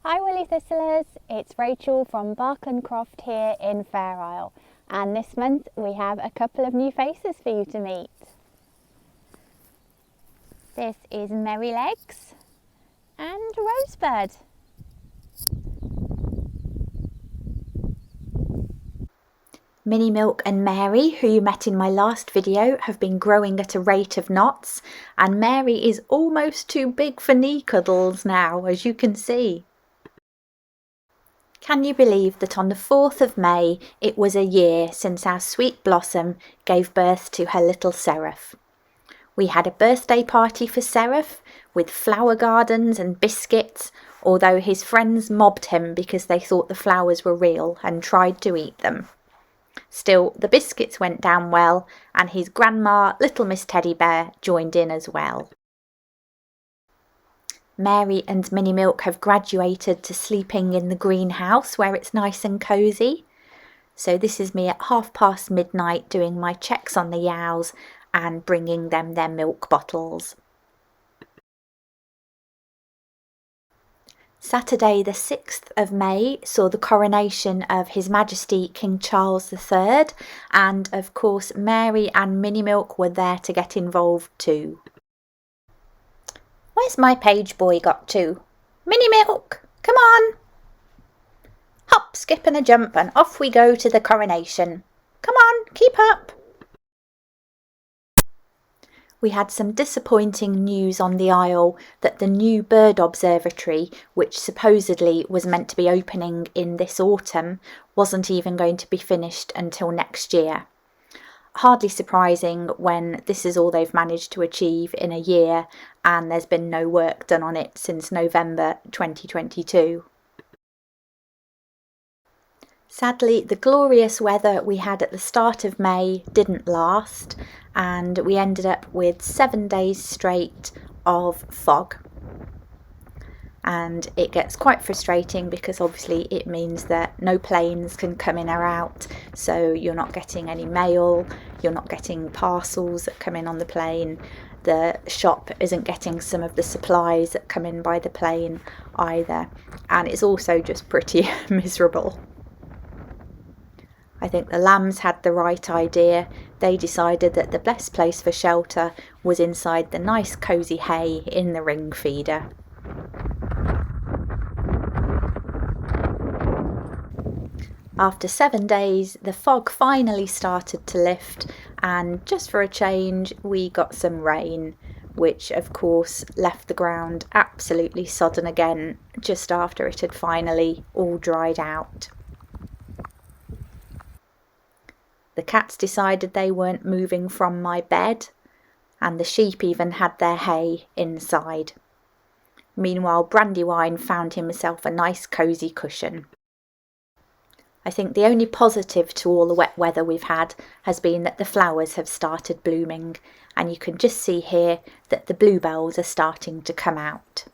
Hi Woolly Thistlers, it's Rachel from Bark and Croft here in Fair Isle, and this month we have a couple of new faces for you to meet. This is Merrylegs and Rosebud. Minnie Milk and Mary, who you met in my last video, have been growing at a rate of knots, and Mary is almost too big for knee cuddles now, as you can see. Can you believe that on the 4th of May it was a year since our sweet Blossom gave birth to her little Seraph? We had a birthday party for Seraph with flower gardens and biscuits, although his friends mobbed him because they thought the flowers were real and tried to eat them. Still, the biscuits went down well, and his grandma, Little Miss Teddy Bear, joined in as well. Mary and Minnie Milk have graduated to sleeping in the greenhouse where it's nice and cosy. So this is me at midnight doing my checks on the yows and bringing them their milk bottles. Saturday the 6th of May saw the coronation of His Majesty King Charles III, and of course Mary and Minnie Milk were there to get involved too. Where's my page boy got to? Minnie Milk, come on! Hop, skip and a jump and off we go to the coronation. Come on, keep up! We had some disappointing news on the Isle that the new bird observatory, which supposedly was meant to be opening in this autumn, wasn't even going to be finished until next year. Hardly surprising when this is all they've managed to achieve in a year and there's been no work done on it since November 2022. Sadly, the glorious weather we had at the start of May didn't last, and we ended up with 7 days straight of fog. And it gets quite frustrating because obviously it means that no planes can come in or out, so you're not getting any mail, you're not getting parcels that come in on the plane, the shop isn't getting some of the supplies that come in by the plane either, and it's also just pretty miserable. I think the lambs had the right idea. They decided that the best place for shelter was inside the nice cosy hay in the ring feeder. After 7 days, the fog finally started to lift, and just for a change, we got some rain, which of course left the ground absolutely sodden again just after it had finally all dried out. The cats decided they weren't moving from my bed, and the sheep even had their hay inside. Meanwhile, Brandywine found himself a nice cosy cushion. I think the only positive to all the wet weather we've had has been that the flowers have started blooming, and you can just see here that the bluebells are starting to come out.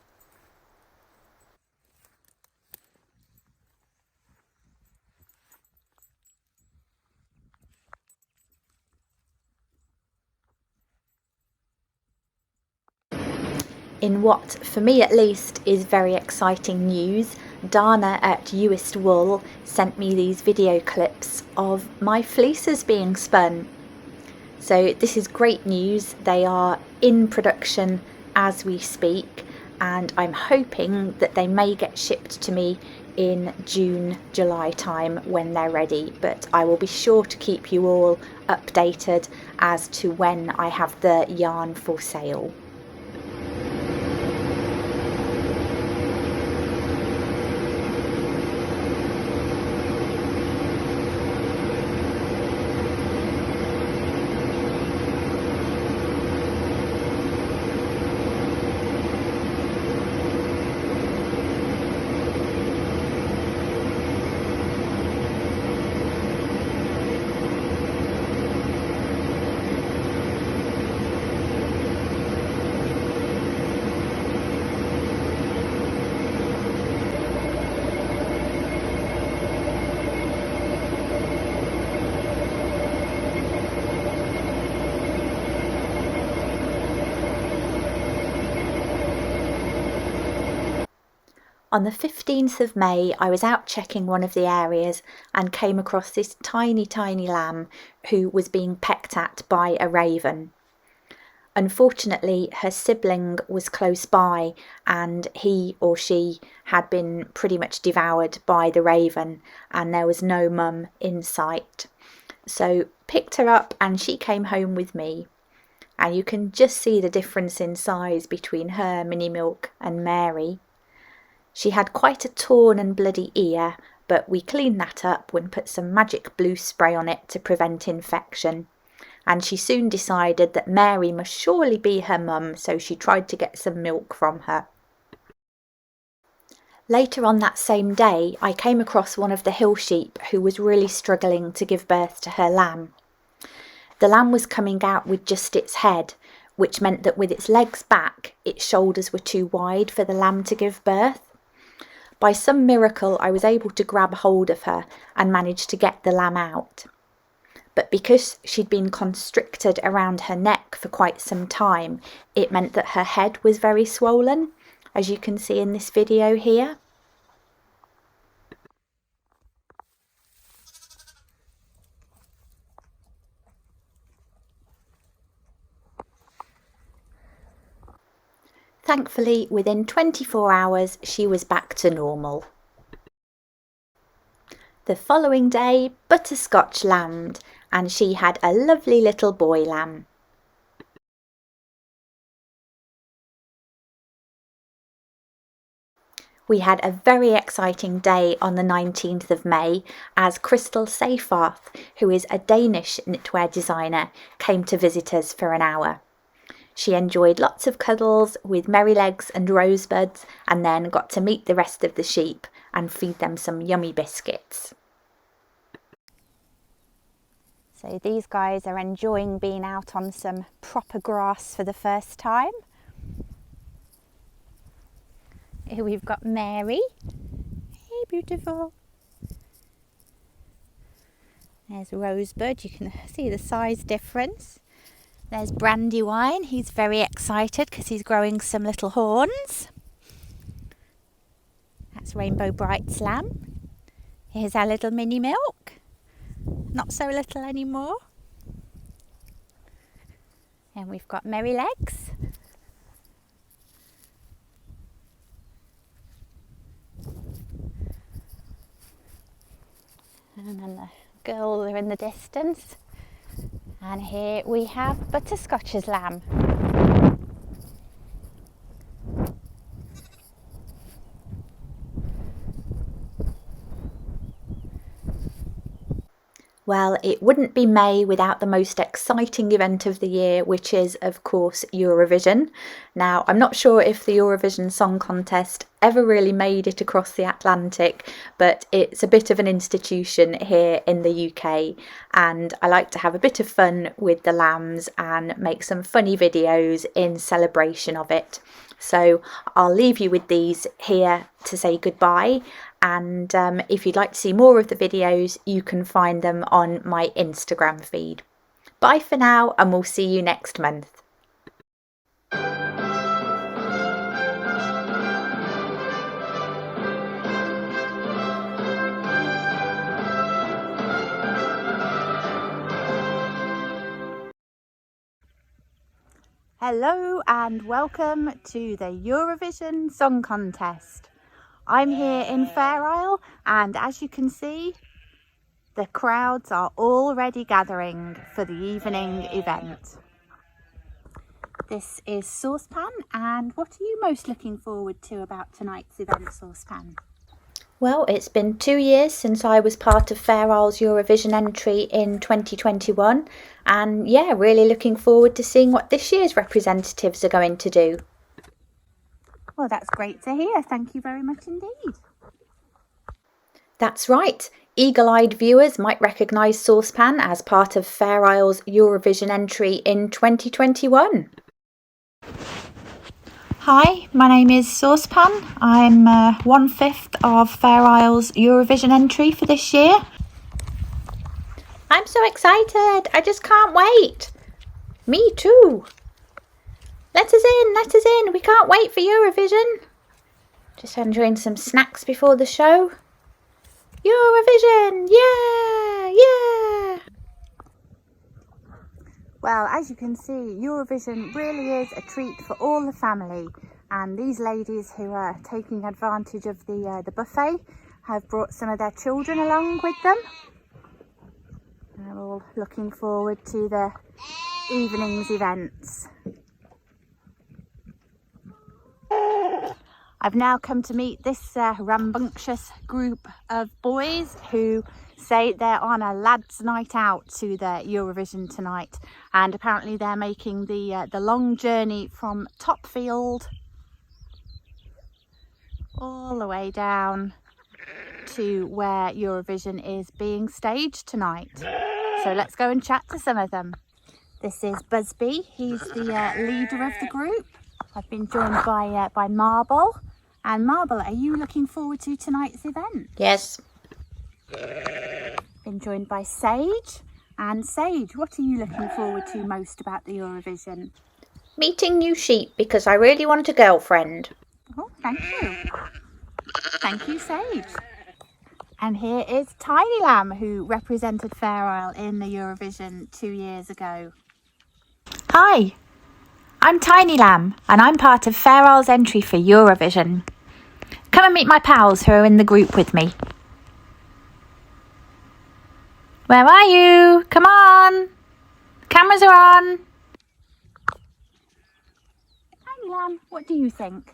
In what, for me at least, is very exciting news, Dana at Uist Wool sent me these video clips of my fleeces being spun. So this is great news. They are in production as we speak, and I'm hoping that they may get shipped to me in June, July time when they're ready, but I will be sure to keep you all updated as to when I have the yarn for sale. On the 15th of May, I was out checking one of the areas and came across this tiny lamb who was being pecked at by a raven. Unfortunately, her sibling was close by and he or she had been pretty much devoured by the raven and there was no mum in sight. So picked her up and she came home with me. And you can just see the difference in size between her, Minnie Milk, and Mary. She had quite a torn and bloody ear, but we cleaned that up and put some magic blue spray on it to prevent infection. And she soon decided that Mary must surely be her mum, so she tried to get some milk from her. Later on that same day, I came across one of the hill sheep who was really struggling to give birth to her lamb. The lamb was coming out with just its head, which meant that with its legs back, its shoulders were too wide for the lamb to give birth. By some miracle, I was able to grab hold of her and managed to get the lamb out. But because she'd been constricted around her neck for quite some time, it meant that her head was very swollen, as you can see in this video here. Thankfully, within 24 hours, she was back to normal. The following day, Butterscotch lambed, and she had a lovely little boy lamb. We had a very exciting day on the 19th of May as Crystal Seyfarth, who is a Danish knitwear designer, came to visit us for an hour. She enjoyed lots of cuddles with Merrylegs and Rosebuds and then got to meet the rest of the sheep and feed them some yummy biscuits. So these guys are enjoying being out on some proper grass for the first time. Here we've got Mary. Hey, beautiful. There's Rosebud. You can see the size difference. There's Brandywine. He's very excited because he's growing some little horns. That's Rainbow Bright's lamb. Here's our little Minnie Milk. Not so little anymore. And we've got Merrylegs. And then the girls are in the distance. And here we have Butterscotch's lamb. Well, it wouldn't be May without the most exciting event of the year, which is, of course, Eurovision. Now, I'm not sure if the Eurovision Song Contest ever really made it across the Atlantic, but it's a bit of an institution here in the UK, and I like to have a bit of fun with the lambs and make some funny videos in celebration of it. So I'll leave you with these here to say goodbye. And if you'd like to see more of the videos, you can find them on my Instagram feed. Bye for now, and we'll see you next month. Hello and welcome to the Eurovision Song Contest. I'm here in Fair Isle, and as you can see, the crowds are already gathering for the evening event. This is Saucepan, and what are you most looking forward to about tonight's event, Saucepan? Well, it's been 2 years since I was part of Fair Isle's Eurovision entry in 2021, and yeah, really looking forward to seeing what this year's representatives are going to do. Well, that's great to hear. Thank you very much indeed. That's right. Eagle-eyed viewers might recognise Saucepan as part of Fair Isle's Eurovision entry in 2021. Hi, my name is Saucepan. I'm 1/5 of Fair Isle's Eurovision entry for this year. I'm so excited. I just can't wait. Me too. Let us in, we can't wait for Eurovision. Just enjoying some snacks before the show. Eurovision! Yeah! Yeah! Well, as you can see, Eurovision really is a treat for all the family. And these ladies who are taking advantage of the buffet have brought some of their children along with them. And they're all looking forward to the evening's events. I've now come to meet this rambunctious group of boys who say they're on a lads' night out to the Eurovision tonight, and apparently they're making the long journey from Topfield all the way down to where Eurovision is being staged tonight. So let's go and chat to some of them. This is Busby, he's the leader of the group. I've been joined by Marble. And Marble, are you looking forward to tonight's event? Yes. Been joined by Sage. And Sage, what are you looking forward to most about the Eurovision? Meeting new sheep because I really want a girlfriend. Oh, thank you. Thank you, Sage. And here is Tiny Lamb, who represented Fair Isle in the Eurovision 2 years ago. Hi, I'm Tiny Lamb, and I'm part of Fair Isle's entry for Eurovision. Come and meet my pals who are in the group with me. Where are you? Come on. Cameras are on. Tiny Lamb, what do you think?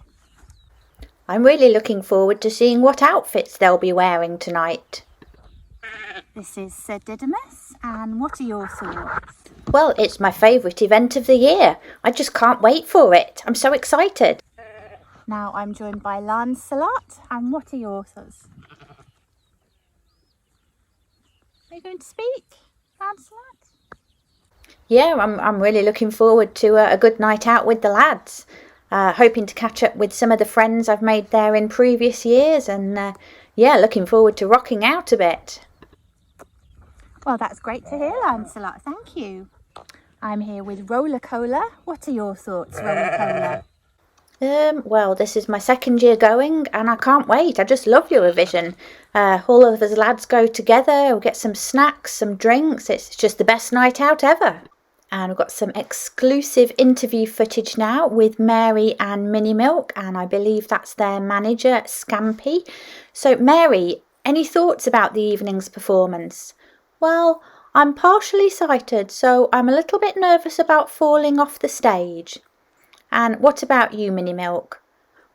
I'm really looking forward to seeing what outfits they'll be wearing tonight. This is Sir Didymus, and what are your thoughts? Well, it's my favourite event of the year. I just can't wait for it. I'm so excited. Now I'm joined by Lancelot, and what are your thoughts? Are you going to speak, Lancelot? Yeah, I'm really looking forward to a good night out with the lads. Hoping to catch up with some of the friends I've made there in previous years, and yeah, looking forward to rocking out a bit. Well, that's great to hear, Lancelot. Thank you. I'm here with Roller Cola. What are your thoughts, Roller Cola? Well, this is my second year going, and I can't wait. I just love Eurovision. All of us lads go together, we'll get some snacks, some drinks. It's just the best night out ever. And we've got some exclusive interview footage now with Mary and Minnie Milk, and I believe that's their manager, Scampy. So, Mary, any thoughts about the evening's performance? Well, I'm partially sighted, so I'm a little bit nervous about falling off the stage. And what about you, Minnie Milk?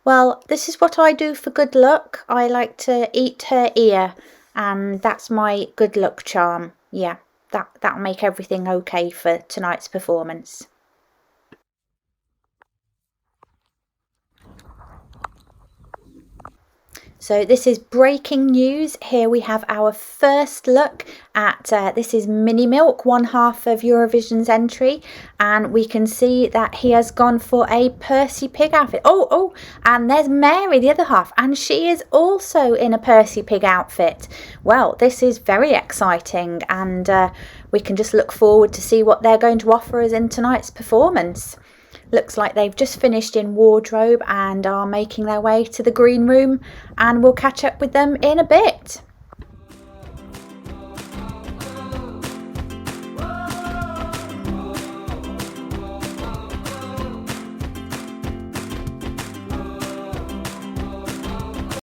Well, this is what I do for good luck. I like to eat her ear, and that's my good luck charm. Yeah, that'll make everything okay for tonight's performance. So this is breaking news. Here we have our first look at, this is Minnie Milk, one half of Eurovision's entry. And we can see that he has gone for a Percy Pig outfit. Oh, and there's Mary, the other half. And she is also in a Percy Pig outfit. Well, this is very exciting. And we can just look forward to see what they're going to offer us in tonight's performance. Looks like they've just finished in wardrobe and are making their way to the green room, and we'll catch up with them in a bit.